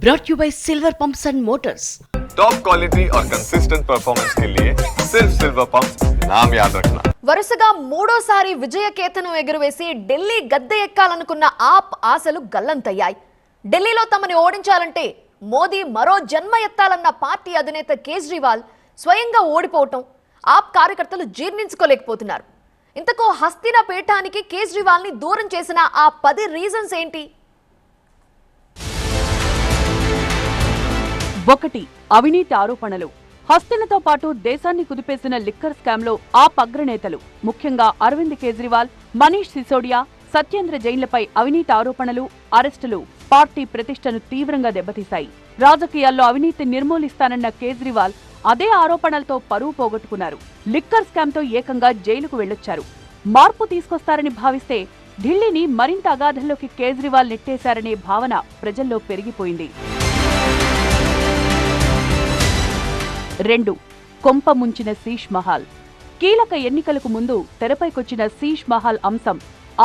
brought you by Silver Pumps and Motors. Top quality और consistent performance के लिए सिर्फ सिल्वर पंप्स नाम याद रखना. వరుసగా మూడోసారి విజయకేతనం ఎగురవేసి ఢిల్లీ గద్దె ఎక్కాలనుకున్న ఆప్ ఆశలు గల్లంతయ్యాయి. ఢిల్లీలో తమని ఓడించాలంటే మోదీ మరో జన్మ ఎత్తాలన్న పార్టీ అధినేత కేజ్రీవాల్ స్వయంగా ఓడిపోవటం ఆప్ కార్యకర్తలు జీర్ణించుకోలేకపోతున్నారు. ఇంతకు హస్తినా పీఠానికి కేజ్రీవాల్ ని దూరం చేసిన ఆ 10 రీజన్స్ ఏంటి? 1. అవినీతి ఆరోపణలు. హస్తినతో పాటు దేశాన్ని కుదిపేసిన లిక్కర్ స్కామ్ లో ఆప్ అగ్రనేతలు ముఖ్యంగా అరవింద్ కేజ్రీవాల్, మనీష్ సిసోడియా, సత్యేంద్ర జైన్లపై అవినీతి ఆరోపణలు, అరెస్టులు పార్టీ ప్రతిష్టను తీవ్రంగా దెబ్బతీశాయి. రాజకీయాల్లో అవినీతి నిర్మూలిస్తానన్న కేజ్రీవాల్ అదే ఆరోపణలతో పరువు పోగొట్టుకున్నారు. లిక్కర్ స్కామ్ తో ఏకంగా జైలుకు వెళ్లొచ్చారు. మార్పు తీసుకొస్తారని భావిస్తే ఢిల్లీని మరింత అగాధంలోకి కేజ్రీవాల్ నెట్టేశారనే భావన ప్రజల్లో పెరిగిపోయింది. 2. కొంప ముంచిన శీష్ మహల్. కీలక ఎన్నికలకు ముందు తెరపైకొచ్చిన శీష్ మహల్ అంశం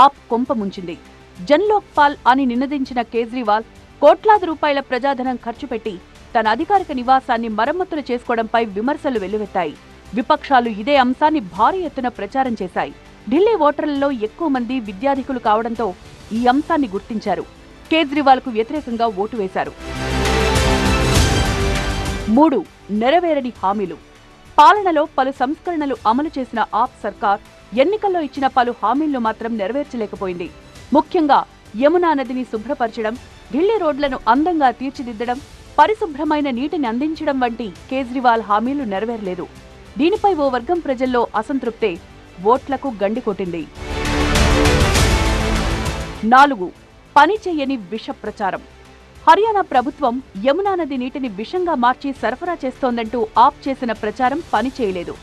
ఆప్ కొంప ముంచింది. జన్లోక్పాల్ అని నినదించిన కేజ్రీవాల్ కోట్లాది రూపాయల ప్రజాధనం ఖర్చు పెట్టి తన అధికారిక నివాసాన్ని మరమ్మతులు చేసుకోవడంపై విమర్శలు వెల్లువెత్తాయి. విపక్షాలు ఇదే అంశాన్ని భారీ ఎత్తున ప్రచారం చేశాయి. ఢిల్లీ ఓటర్లలో ఎక్కువ మంది విద్యాధికులు కావడంతో ఈ అంశాన్ని గుర్తించారు. కేజ్రీవాల్కు వ్యతిరేకంగా ఓటు వేశారు. 3. నెరవేరని హామీలు. పాలనలో పలు సంస్కరణలు అమలు చేసిన ఆప్ సర్కార్ ఎన్నికల్లో ఇచ్చిన పలు హామీలను మాత్రం నెరవేర్చలేకపోయింది. ముఖ్యంగా యమునా నదిని శుభ్రపరచడం, ఢిల్లీ రోడ్లను అందంగా తీర్చిదిద్దడం, పరిశుభ్రమైన నీటిని అందించడం వంటి కేజ్రీవాల్ హామీలు నెరవేరలేదు. దీనిపై ఓ వర్గం ప్రజల్లో అసంతృప్తే ఓట్లకు గండి కొట్టింది. 4. పని చేయని విష ప్రచారం. హర్యానా ప్రభుత్వం యమునా నది నీటిని విషంగా మార్చి సరఫరా చేస్తోందంటూ ఆప్ చేసిన ప్రచారం పనిచేయలేదు.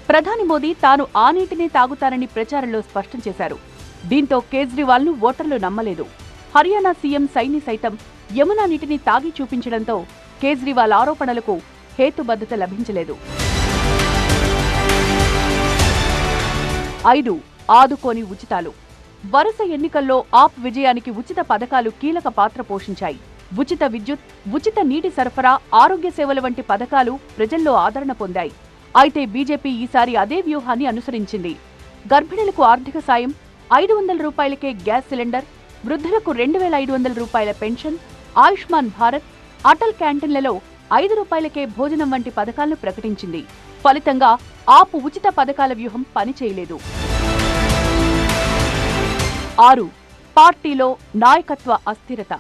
ప్రధాని మోదీ తాను ఆ నీటిని తాగుతారని ప్రచారంలో స్పష్టం చేశారు. దీంతో కేజ్రీవాల్ను ఓటర్లు నమ్మలేదు. హర్యానా సీఎం సైని సైతం యమునా నీటిని తాగి చూపించడంతో కేజ్రీవాల్ ఆరోపణలకు హేతుబద్ధత లభించలేదు. 5. ఆదుకోని ఉచితాలు. వరుస ఎన్నికల్లో ఆప్ విజయానికి ఉచిత పథకాలు కీలక పాత్ర పోషించాయి. ఉచిత విద్యుత్, ఉచిత నీటి సరఫరా, ఆరోగ్య సేవల వంటి పథకాలు ప్రజల్లో ఆదరణ పొందాయి. అయితే బీజేపీ ఈసారి అదే వ్యూహాన్ని అనుసరించింది. గర్భిణులకు ఆర్థిక సాయం, 500 రూపాయలకే గ్యాస్ సిలిండర్, వృద్ధులకు 2500 రూపాయల పెన్షన్, ఆయుష్మాన్ భారత్, అటల్ క్యాంటీన్లలో 5 రూపాయలకే భోజనం వంటి పథకాలను ప్రకటించింది. ఫలితంగా ఆప్ ఉచిత పథకాల వ్యూహం పనిచేయలేదు. 6. పార్టీలో నాయకత్వ అస్థిరత.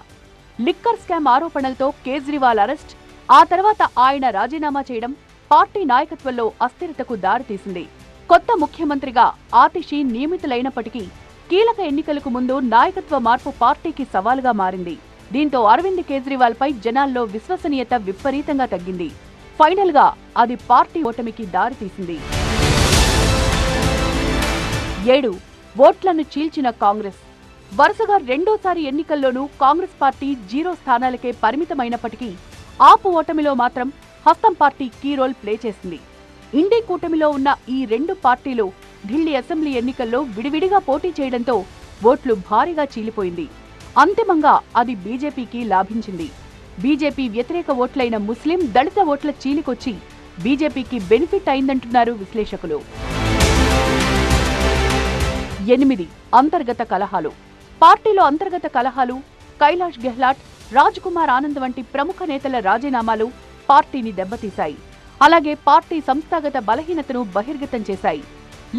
లిక్కర్ స్కామ్ ఆరోపణలతో కేజ్రీవాల్ అరెస్ట్, ఆ తర్వాత ఆయన రాజీనామా చేయడం పార్టీ నాయకత్వంలో అస్థిరతకు దారితీసింది. కొత్త ముఖ్యమంత్రిగా ఆతిషి నియమితులైనప్పటికీ కీలక ఎన్నికలకు ముందు నాయకత్వ మార్పు పార్టీకి సవాలుగా మారింది. దీంతో అరవింద్ కేజ్రీవాల్ పై జనాల్లో విశ్వసనీయత విపరీతంగా తగ్గింది. ఫైనల్ గా అది పార్టీ ఓటమికి దారితీసింది. 7. ఓట్లను చీల్చిన కాంగ్రెస్. వరుసగా రెండోసారి ఎన్నికల్లోనూ కాంగ్రెస్ పార్టీ 0 స్థానాలకే పరిమితమైనప్పటికీ ఆప్ ఓటమిలో మాత్రం హస్తం పార్టీ కీ రోల్ ప్లే చేసింది. ఇండీ కూటమిలో ఉన్న ఈ రెండు పార్టీలు ఢిల్లీ అసెంబ్లీ ఎన్నికల్లో విడివిడిగా పోటీ చేయడంతో ఓట్లు భారీగా చీలిపోయింది. అంతిమంగా అది బీజేపీకి లాభించింది. బీజేపీ వ్యతిరేక ఓట్లైన ముస్లిం, దళిత ఓట్ల చీలికొచ్చి బీజేపీకి బెనిఫిట్ అయిందంటున్నారు విశ్లేషకులు. 8. అంతర్గత కలహాలు. పార్టీలో అంతర్గత కలహాలు, కైలాష్ గెహ్లాట్, రాజ్ కుమార్ ఆనంద్ వంటి ప్రముఖ నేతల రాజీనామాలు పార్టీని దెబ్బతీశాయి. అలాగే పార్టీ సంస్థాగత బలహీనతను బహిర్గతం చేశాయి.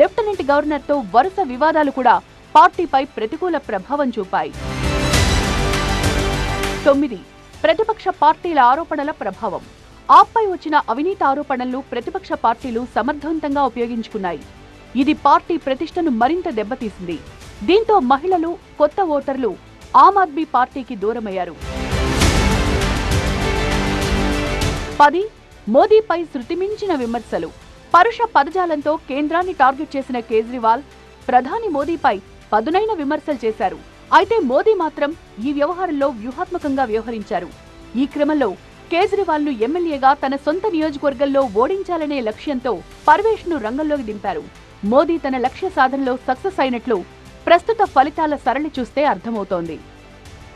లెఫ్టినెంట్ గవర్నర్తో వరుస వివాదాలు కూడా పార్టీపై ప్రతికూల ప్రభావం చూపాయి. 9. ప్రతిపక్ష పార్టీల ఆరోపణల ప్రభావం. ఆప్పై వచ్చిన అవినీతి ఆరోపణలు ప్రతిపక్ష పార్టీలు సమర్థవంతంగా ఉపయోగించుకున్నాయి. ఇది పార్టీ ప్రతిష్టను మరింత దెబ్బతీసింది. దీంతో మహిళలు, కొత్త ఓటర్లు ఆమ్ ఆద్మీ పార్టీకి దూరమయ్యారు. 10. మోదీపై శృతిమించిన విమర్శలు. పరుష పదజాలంతో కేంద్రాన్ని టార్గెట్ చేసిన కేజ్రీవాల్ ప్రధాని మోదీపై పదునైన విమర్శలు చేశారు. అయితే మోదీ మాత్రం ఈ వ్యవహారంలో వ్యూహాత్మకంగా వ్యవహరించారు. ఈ క్రమంలో కేజ్రీవాల్ను ఎమ్మెల్యేగా తన సొంత నియోజకవర్గంలో ఓడించాలనే లక్ష్యంతో పర్వేష్ను రంగంలోకి దింపారు. మోదీ తన లక్ష్య సాధనలో సక్సెస్ అయినట్లు ప్రస్తుత ఫలితాల సరళి చూస్తే అర్థమవుతోంది.